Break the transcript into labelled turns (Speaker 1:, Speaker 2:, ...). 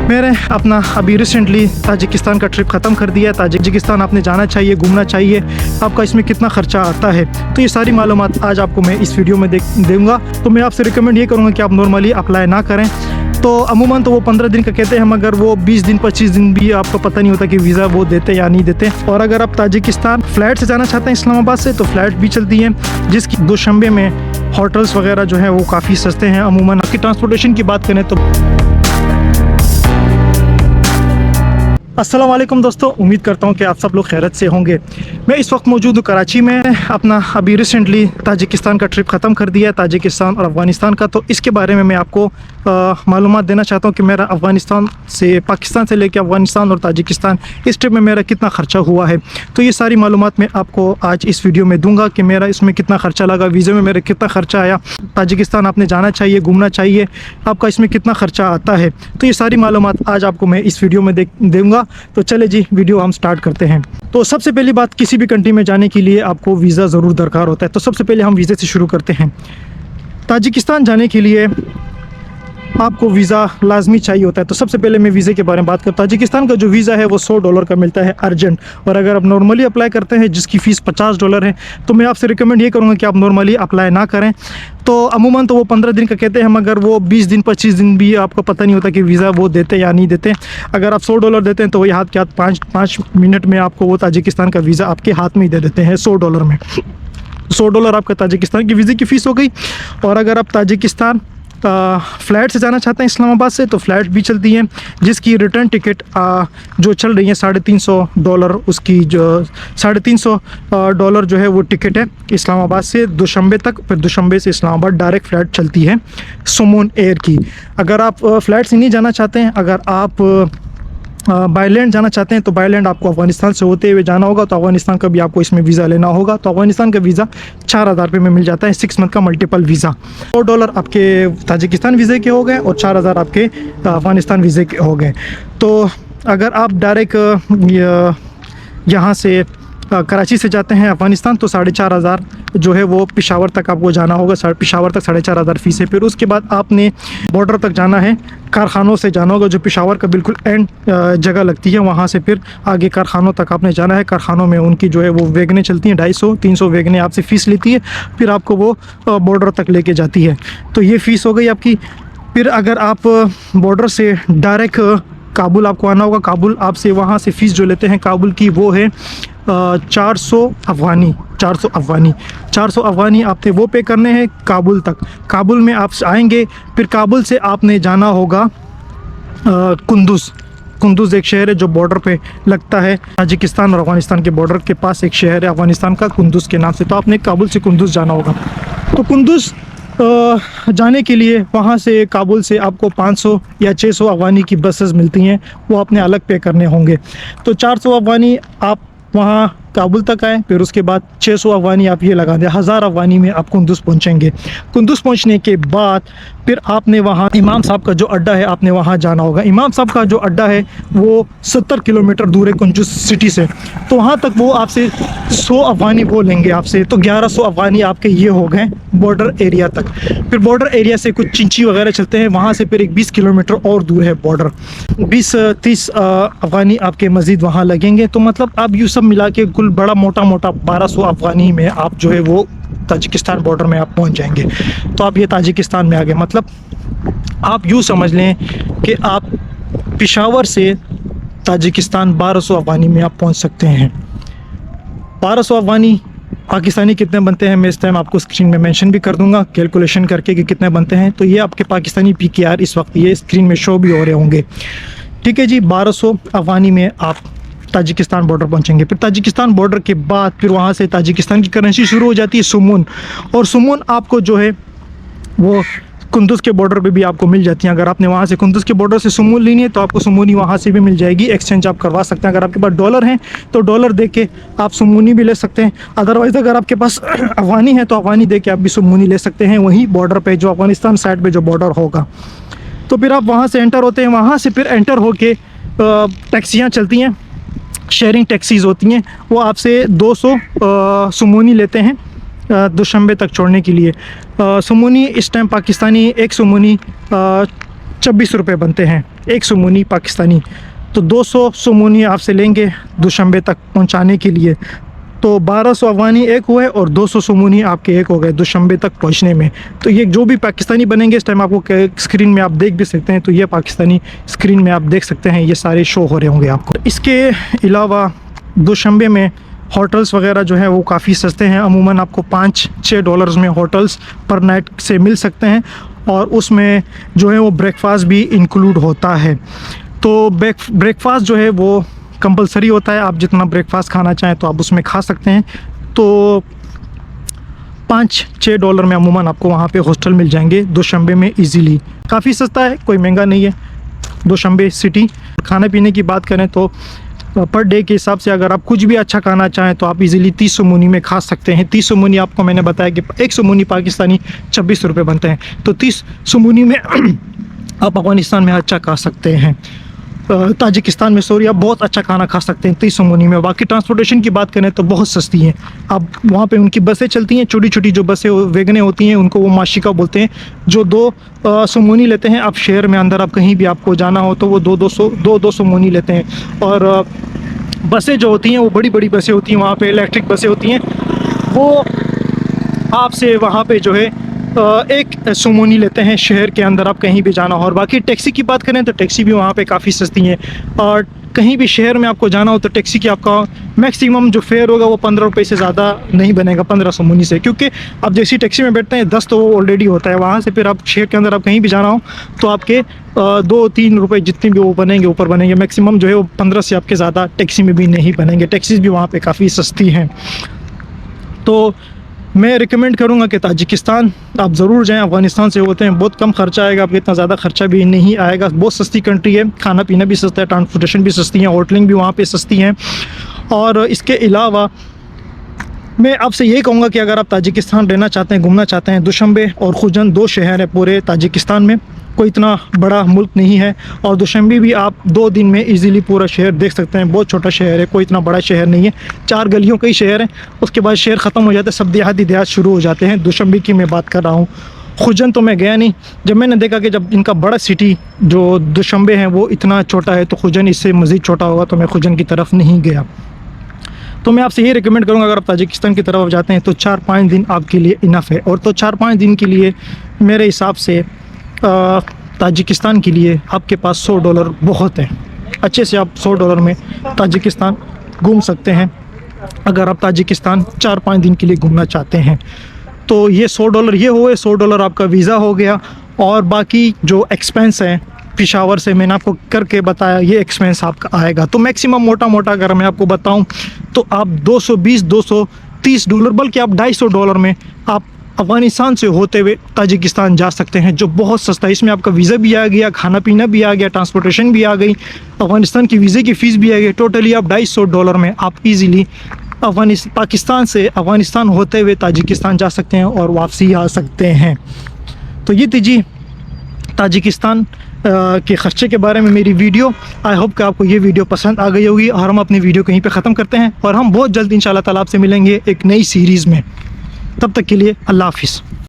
Speaker 1: मैंने अपना अभी रिसेंटली ताजिकिस्तान का ट्रिप ख़त्म कर दिया है। ताजिकिस्तान आपने जाना चाहिए, घूमना चाहिए। आपका इसमें कितना ख़र्चा आता है तो ये सारी मालूमात आज आपको मैं इस वीडियो में दूँगा। तो मैं आपसे रिकमेंड ये करूँगा कि आप नॉर्मली अप्लाई ना करें। तो अमूमन तो वो 15 दिन का कहते हैं, मगर वो 20 दिन 25 दिन भी आपको पता नहीं होता कि वीज़ा वो देते या नहीं देते। और अगर आप ताजिकिस्तान फ़्लाइट से जाना चाहते हैं इस्लामाबाद से, तो फ़्लाइट भी चलती है, जिसकी दोशंबे में होटल्स वगैरह जो है वो काफ़ी सस्ते हैं। अमूमन आपकी ट्रांसपोर्टेशन की बात करें तो अस्सलाम वालेकुम दोस्तों, उम्मीद करता हूँ कि आप सब लोग खैरियत से होंगे। मैं इस वक्त मौजूद हूँ कराची में। अपना अभी रिसेंटली ताजिकिस्तान का ट्रिप ख़त्म कर दिया है, ताजिकिस्तान और अफ़गानिस्तान का। तो इसके बारे में मैं आपको मालूमात देना चाहता हूँ कि मेरा अफ़गानिस्तान से, पाकिस्तान से लेकर अफ़गानिस्तान और ताजिकिस्तान इस ट्रिप में मेरा कितना ख़र्चा हुआ है। तो ये सारी मालूमात मैं आपको आज इस वीडियो में दूँगा कि मेरा इसमें कितना ख़र्चा लगा, वीज़े में मेरा कितना ख़र्चा आया, ताजिकिस्तान आपने जाना चाहिए, घूमना चाहिए, आपका इसमें कितना ख़र्चा आता है। तो ये सारी मालूमात आज आपको मैं इस वीडियो में दूँगा। तो चले जी, वीडियो हम स्टार्ट करते हैं। तो सबसे पहली बात, किसी भी कंट्री में जाने के लिए आपको वीज़ा ज़रूर दरकार होता है। तो सबसे पहले हम वीज़े से शुरू करते हैं। ताजिकिस्तान जाने के लिए आपको वीज़ा लाजमी चाहिए होता है। तो सबसे पहले मैं वीज़े के बारे में बात करता हूँ। ताजिकिस्तान का जो वीज़ा है वो $100 का मिलता है अर्जेंट। और अगर आप नॉर्मली अप्लाई करते हैं जिसकी फ़ीस $50 है, तो मैं आपसे रिकमेंड ये करूँगा कि आप नॉर्मली अप्लाई ना करें। तो अमूमन तो वो 15 दिन का कहते हैं, मगर वो 20 दिन 25 दिन भी आपको पता नहीं होता कि वीज़ा वो देते या नहीं देते। अगर आप $100 देते हैं तो वही हाथ के हाथ 5 मिनट में आपको वो ताजिकिस्तान का वीज़ा आपके हाथ में ही दे देते हैं $100 में। $100 आपका ताजिकिस्तान की वीज़े की फ़ीस हो गई। और अगर आप ताजिकिस्तान फ़्लाइट से जाना चाहते हैं इस्लामाबाद से, तो फ़्लाइट भी चलती है, जिसकी रिटर्न टिकट जो चल रही है $350, उसकी जो $350 जो है वो टिकट है इस्लामाबाद से दुशंबे तक। फिर दुशंबे से इस्लामाबाद डायरेक्ट फ़्लाइट चलती है सुमून एयर की। अगर आप फ़्लाइट से नहीं जाना चाहते हैं, अगर आप बाय लैंड जाना चाहते हैं, तो बाय लैंड आपको अफ़गानिस्तान से होते हुए जाना होगा। तो अफ़गानिस्तान का भी आपको इसमें वीज़ा लेना होगा। तो अफ़गानिस्तान का वीज़ा $4000 में मिल जाता है, 6 मंथ का मल्टीपल वीज़ा। $100 आपके ताजिकिस्तान वीज़े के हो गए और 4000 आपके अफ़गानिस्तान वीज़े के हो गए। तो अगर आप डायरेक्ट यहाँ से कराची से जाते हैं अफ़गानिस्तान, तो 4500 जो है वो पेशावर तक आपको जाना होगा। पेशावर तक 4500 फ़ीस है। फिर उसके बाद आपने बॉर्डर तक जाना है, कारखानों से जाना होगा, जो पेशावर का बिल्कुल एंड जगह लगती है। वहाँ से फिर आगे कारखानों तक आपने जाना है। कारखानों में उनकी जो है वो वैगनें चलती हैं, 250-300 वैगनें आपसे फ़ीस लेती है, फिर आपको वो बॉर्डर तक लेके जाती है। तो ये फ़ीस हो गई आपकी। फिर अगर आप बॉर्डर से डायरेक्ट काबुल आपको आना होगा, काबुल आपसे वहाँ से फ़ीस जो लेते हैं काबुल की, वो है 400 अफ़गानी। 400 अफ़गानी आपने वो पे करने हैं काबुल तक। काबुल में आप आएंगे, फिर काबुल से आपने जाना होगा कुंदुज़ एक शहर है जो बॉर्डर पे लगता है, ताजिकिस्तान और अफ़गानिस्तान के बॉर्डर के पास एक शहर है अफ़गानिस्तान का, कुंदुज़ के नाम से। तो आपने काबुल से कुंदुज़ जाना होगा। तो कुंदुज़ जाने के लिए वहाँ से काबुल से आपको 500 या 600 अफ़गानी की बसेस मिलती हैं, वो आपने अलग पे करने होंगे। तो 400 अफ़गानी आप वहाँ काबुल तक आए, फिर उसके बाद 600 अफ़गानी आप ये लगा दें, 1000 अफ़गानी में आप कुंदुज़ पहुँचेंगे। कुंदुज़ पहुँचने के बाद फिर आपने वहाँ इमाम साहब का जो अड्डा है आपने वहाँ जाना होगा। इमाम साहब का जो अड्डा है वो 70 किलोमीटर दूर है कुंदुज़ सिटी से। तो वहाँ तक वो आपसे 100 अफ़गानी वो लेंगे आपसे। तो 1100 अफ़गानी आपके ये हो गए बॉर्डर एरिया तक। फिर बॉर्डर एरिया से कुछ चिंची वगैरह चलते हैं, वहाँ से फिर एक 20 किलोमीटर और दूर है बॉर्डर। 20-30 अफ़गानी आपके मज़ीद वहाँ लगेंगे। तो मतलब आप यूँ सब मिला के कुल बड़ा मोटा 1200 अफ़गानी में आप जो है वो ताजिकिस्तान बॉर्डर में आप पहुंच जाएंगे। तो आप ये ताजिकिस्तान में आ गए। मतलब आप यूँ समझ लें कि आप पेशावर से ताजिकिस्तान 1200 अफ़गानी में आप पहुंच सकते हैं। 1200 अफ़गानी पाकिस्तानी कितने बनते हैं मैं इस टाइम आपको स्क्रीन में मेंशन भी कर दूंगा, कैलकुलेशन करके कि कितने बनते हैं। तो ये आपके पाकिस्तानी PKR इस वक्त ये स्क्रीन में शो भी हो रहे होंगे। ठीक है जी, 1200 अफ़गानी में आप ताजिकिस्तान बॉर्डर पहुंचेंगे। फिर ताजिकिस्तान बॉर्डर के बाद फिर वहाँ से ताजिकिस्तान की करेंसी शुरू हो जाती है सुमून। और सुमून आपको जो है वो कुंदुज़ के बॉर्डर पे भी आपको मिल जाती हैं। अगर आपने वहाँ से कुंदुज़ के बॉर्डर से सुमून लेनी है तो आपको सुमूनी वहाँ से भी मिल जाएगी, एक्सचेंज आप करवा सकते हैं। अगर आपके पास डॉलर हैं तो डॉलर दे के आप सुमूनी भी ले सकते हैं। अदरवाइज़ अगर आपके पास अफ़गानी है तो अफ़गानी दे के आप भी सुमूनी ले सकते हैं, वहीं बॉर्डर पर जो अफ़गानिस्तान साइड पर जो बॉर्डर होगा। तो फिर आप वहाँ से एंटर होते हैं। वहाँ से फिर एंटर होके टैक्सियाँ चलती हैं, शेयरिंग टैक्सीज़ होती हैं, वो आपसे 200 सुमूनी लेते हैं दुशंबे तक छोड़ने के लिए। सुमूनी इस टाइम पाकिस्तानी एक सुमूनी 26 रुपये बनते हैं एक सोमोनी पाकिस्तानी, तो 200 सोमोनी आपसे लेंगे दुशंबे तक पहुंचाने के लिए। तो 1200 अफगानी एक हुए और 200 सोमोनी आपके एक हो गए दुशंबे तक पहुंचने में। तो ये जो भी पाकिस्तानी बनेंगे इस टाइम आपको स्क्रीन में आप देख भी सकते हैं, तो ये पाकिस्तानी स्क्रीन में आप देख सकते हैं, ये सारे शो हो रहे होंगे आपको। इसके अलावा दुशंबे में होटल्स वगैरह जो है वो काफ़ी सस्ते हैं, अमूमन आपको $5-6 में होटल्स पर नाइट से मिल सकते हैं, और उसमें जो है वो ब्रेकफास्ट भी इंक्लूड होता है। तो ब्रेकफास्ट जो है वो कंपलसरी होता है, आप जितना ब्रेकफास्ट खाना चाहें तो आप उसमें खा सकते हैं। तो $5-6 में अमूमन आपको वहाँ पे हॉस्टल मिल जाएंगे दुशंबे में इजीली। काफ़ी सस्ता है, कोई महंगा नहीं है दुशंबे सिटी। खाने पीने की बात करें तो पर डे के हिसाब से अगर आप कुछ भी अच्छा खाना चाहें तो आप इजीली 30 सोमोनी में खा सकते हैं। 30 सोमोनी आपको मैंने बताया कि एक सोमोनी पाकिस्तानी 26 रुपये बनते हैं, तो 30 सोमोनी में आप अफगानिस्तान में अच्छा खा सकते हैं, ताजिकिस्तान में सॉरी आप बहुत अच्छा खाना खा सकते हैं 30 सोमोनी में। बाकी ट्रांसपोर्टेशन की बात करें तो बहुत सस्ती हैं। अब वहाँ पे उनकी बसें चलती हैं, छोटी छोटी जो बसें वैगनें होती हैं उनको वो माशिका बोलते हैं, जो 2 सोमोनी लेते हैं। आप शहर में अंदर आप कहीं भी आपको जाना हो तो वो 2 सोमोनी लेते हैं। और बसें जो होती हैं वो बड़ी बड़ी बसें होती हैं, वहाँ पे इलेक्ट्रिक बसें होती हैं, वो आपसे वहाँ पे जो है 1 सोमोनी लेते हैं शहर के अंदर आप कहीं भी जाना हो। और बाकी टैक्सी की बात करें तो टैक्सी भी वहाँ पे काफ़ी सस्ती हैं, और कहीं भी शहर में आपको जाना हो तो टैक्सी की आपका मैक्सिमम जो फेयर होगा वो 15 रुपये से ज़्यादा नहीं बनेगा 15 सोमोनी से, क्योंकि आप जैसी टैक्सी में बैठते हैं 10 तो वो ऑलरेडी होता है। वहाँ से फिर आप शहर के अंदर आप कहीं भी जाना हो तो आपके 2-3 रुपये जितने भी वो बनेंगे ऊपर बनेंगे, मैक्सिमम जो है वो 15 से आपके ज़्यादा टैक्सी में भी नहीं बनेंगे। टैक्सीज भी वहाँ पर काफ़ी सस्ती हैं। तो मैं रिकमेंड करूँगा कि ताजिकिस्तान आप ज़रूर जाएं। अफ़गानिस्तान से होते हैं बहुत कम खर्चा आएगा, आपको इतना ज़्यादा खर्चा भी नहीं आएगा। बहुत सस्ती कंट्री है, खाना पीना भी सस्ता है, ट्रांसपोर्टेशन भी सस्ती है, होटलिंग भी वहाँ पे सस्ती हैं। और इसके अलावा मैं आपसे यही कहूँगा कि अगर आप ताजिकिस्तान रहना चाहते हैं, घूमना चाहते हैं, दुशंबे और खुजन 2 शहर हैं पूरे ताजिकिस्तान में, कोई इतना बड़ा मुल्क नहीं है। और दुशंबे भी आप 2 दिन में इजीली पूरा शहर देख सकते हैं, बहुत छोटा शहर है, कोई इतना बड़ा शहर नहीं है, 4 गलियों का ही शहर है। उसके बाद शहर ख़त्म हो जाता है, सब देहात शुरू हो जाते हैं। दुशंबे की मैं बात कर रहा हूँ, खुजन तो मैं गया नहीं। जब मैंने देखा कि जब इनका बड़ा सिटी जो दुशंबे हैं वो इतना छोटा है तो खुजन इससे मज़ीद छोटा होगा, तो मैं खुजन की तरफ नहीं गया। तो मैं आपसे ये रिकमेंड करूँगा अगर आप ताजिकिस्तान की तरफ जाते हैं तो 4-5 दिन आपके लिए इनफ है। और तो 4-5 दिन के लिए मेरे हिसाब से ताजिकिस्तान के लिए आपके पास $100 बहुत है। अच्छे से आप $100 में ताजिकिस्तान घूम सकते हैं अगर आप ताजिकिस्तान 4-5 दिन के लिए घूमना चाहते हैं। तो ये $100 ये हुए, $100 आपका वीज़ा हो गया। और बाकी जो एक्सपेंस है पेशावर से मैंने आपको करके बताया, ये एक्सपेंस आपका आएगा। तो मैक्सिमम मोटा अगर मैं आपको बताऊं तो आप $220-230 बल्कि आप $250 में आप अफ़गानिस्तान से होते हुए ताजिकिस्तान जा सकते हैं, जो बहुत सस्ता है। इसमें आपका वीज़ा भी आ गया, खाना पीना भी आ गया, ट्रांसपोर्टेशन भी आ गई, अफ़गानिस्तान की वीज़े की फ़ीस भी आ गई। टोटली आप $250 में आप इजीली पाकिस्तान से अफ़गानिस्तान होते हुए ताजिकिस्तान जा सकते हैं और वापसी आ सकते हैं। तो ये थी जी ताजिकिस्तान के ख़र्चे के बारे में मेरी वीडियो। आई होप कि आपको ये वीडियो पसंद आ गई होगी। और हम अपनी वीडियो कहीं पे ख़त्म करते हैं और हम बहुत जल्द इंशाल्लाह ताला आपसे मिलेंगे एक नई सीरीज़ में। तब तक के लिए अल्लाह हाफ़िज़।